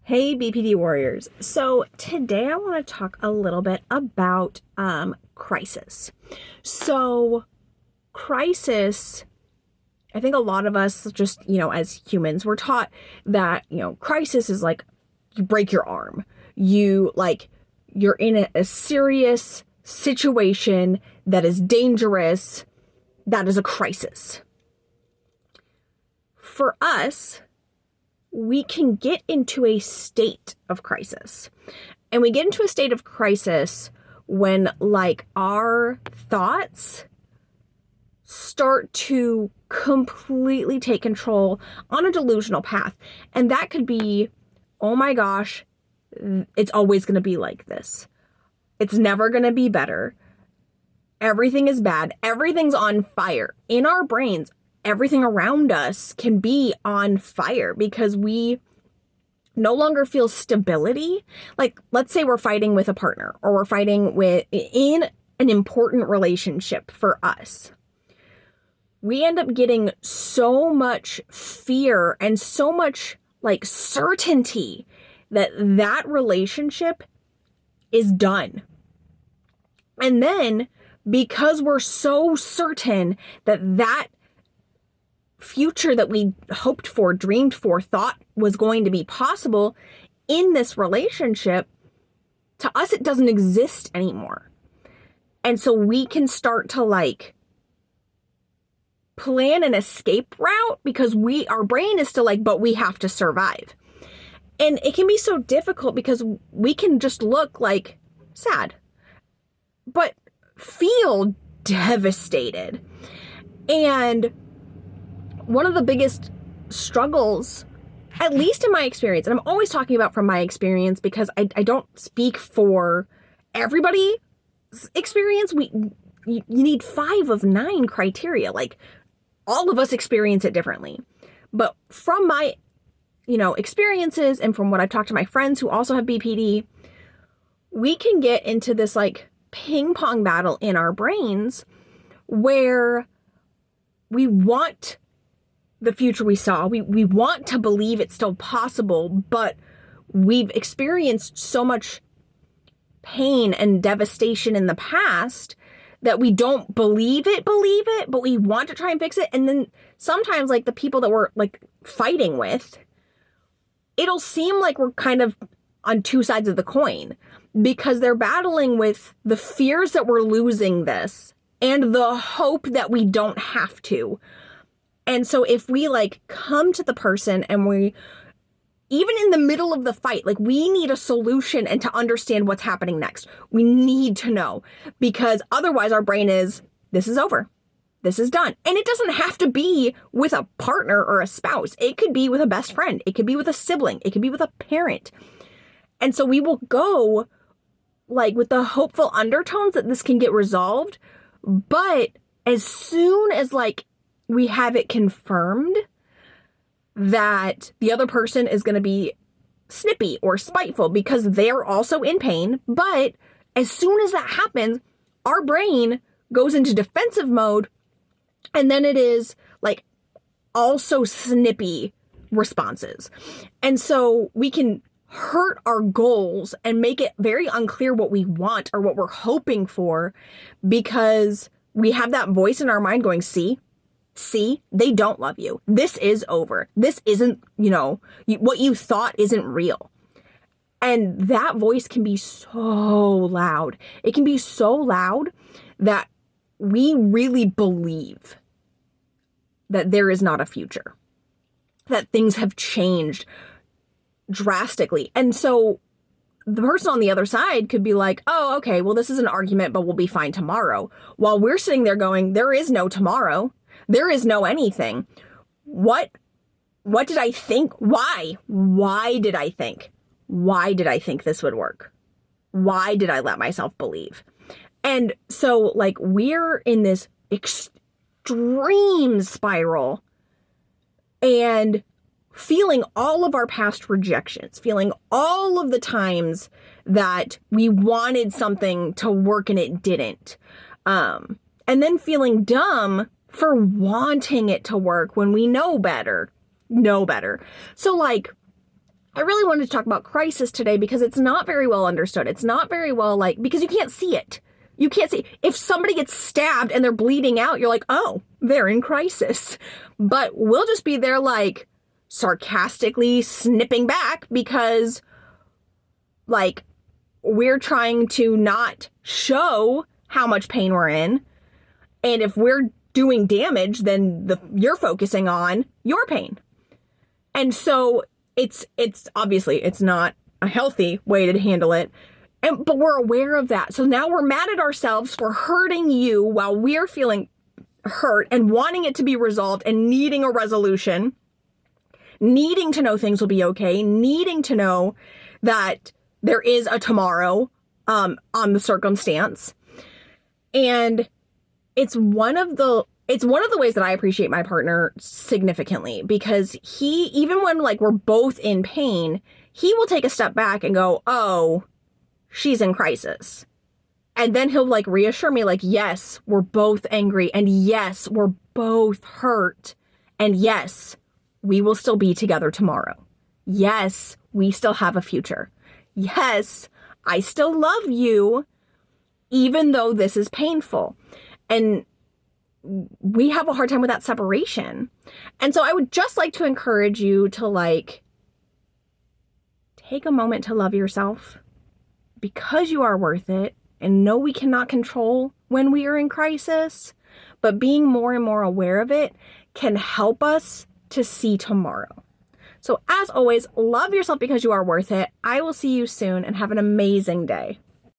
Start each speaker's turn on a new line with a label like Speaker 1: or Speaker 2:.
Speaker 1: Hey BPD warriors. So today I want to talk a little bit about crisis. So crisis, I think a lot of us just, as humans, we're taught that, crisis is like you break your arm. You're in a serious situation that is dangerous. That is a crisis. For us, we can get into a state of crisis. And we get into a state of crisis when our thoughts start to completely take control on a delusional path. And that could be, oh my gosh, it's always going to be like this. It's never going to be better. Everything is bad. Everything's on fire. In our brains, everything around us can be on fire because we no longer feel stability. Like, let's say we're fighting with a partner or we're fighting in an important relationship for us. We end up getting so much fear and so much certainty that relationship is done. And then because we're so certain that future that we hoped for, dreamed for, thought was going to be possible in this relationship, to us, it doesn't exist anymore. And so we can start to plan an escape route because our brain is still but we have to survive. And it can be so difficult because we can just look sad, but feel devastated. And one of the biggest struggles, at least in my experience, and I'm always talking about from my experience because I don't speak for everybody's experience. You need 5 of 9 criteria. All of us experience it differently. But from my, experiences and from what I've talked to my friends who also have BPD, we can get into this ping pong battle in our brains where we want the future we saw. We want to believe it's still possible, but we've experienced so much pain and devastation in the past that we don't believe it, but we want to try and fix it. And then sometimes the people that we're fighting with, it'll seem like we're kind of on 2 sides of the coin because they're battling with the fears that we're losing this and the hope that we don't have to. And so if we come to the person and we, even in the middle of the fight, we need a solution and to understand what's happening next. We need to know because otherwise our brain is, this is over. This is done. And it doesn't have to be with a partner or a spouse. It could be with a best friend. It could be with a sibling. It could be with a parent. And so we will go with the hopeful undertones that this can get resolved. But as soon as we have it confirmed that the other person is going to be snippy or spiteful because they're also in pain. But as soon as that happens, our brain goes into defensive mode. And then it is also snippy responses. And so we can hurt our goals and make it very unclear what we want or what we're hoping for because we have that voice in our mind going, see, they don't love you. This is over. This isn't, what you thought isn't real. And that voice can be so loud. It can be so loud that we really believe that there is not a future, that things have changed drastically. And so the person on the other side could be oh, okay, well, this is an argument, but we'll be fine tomorrow. While we're sitting there going, there is no tomorrow. There is no anything. What did I think? Why? Why did I think? Why did I think this would work? Why did I let myself believe? And so we're in this extreme spiral and feeling all of our past rejections, feeling all of the times that we wanted something to work and it didn't. And then feeling dumb for wanting it to work when we know better. So I really wanted to talk about crisis today because it's not very well understood. It's not very well, like, because you can't see it. You can't see. If somebody gets stabbed and they're bleeding out, you're like, oh, they're in crisis. But we'll just be there, like, sarcastically snipping back because, like, we're trying to not show how much pain we're in. And if we're doing damage, then you're focusing on your pain. And so it's obviously it's not a healthy way to handle it. But we're aware of that. So now we're mad at ourselves for hurting you while we're feeling hurt and wanting it to be resolved and needing a resolution, needing to know things will be okay, needing to know that there is a tomorrow on the circumstance. And it's one of the ways that I appreciate my partner significantly, because he, even when like we're both in pain, he will take a step back and go, oh, she's in crisis. And then he'll like reassure me, like, yes, we're both angry. And yes, we're both hurt. And yes, we will still be together tomorrow. Yes, we still have a future. Yes, I still love you, even though this is painful. And we have a hard time with that separation. And so I would just like to encourage you to like take a moment to love yourself, because you are worth it. And no, we cannot control when we are in crisis, but being more and more aware of it can help us to see tomorrow. So as always, love yourself because you are worth it. I will see you soon and have an amazing day.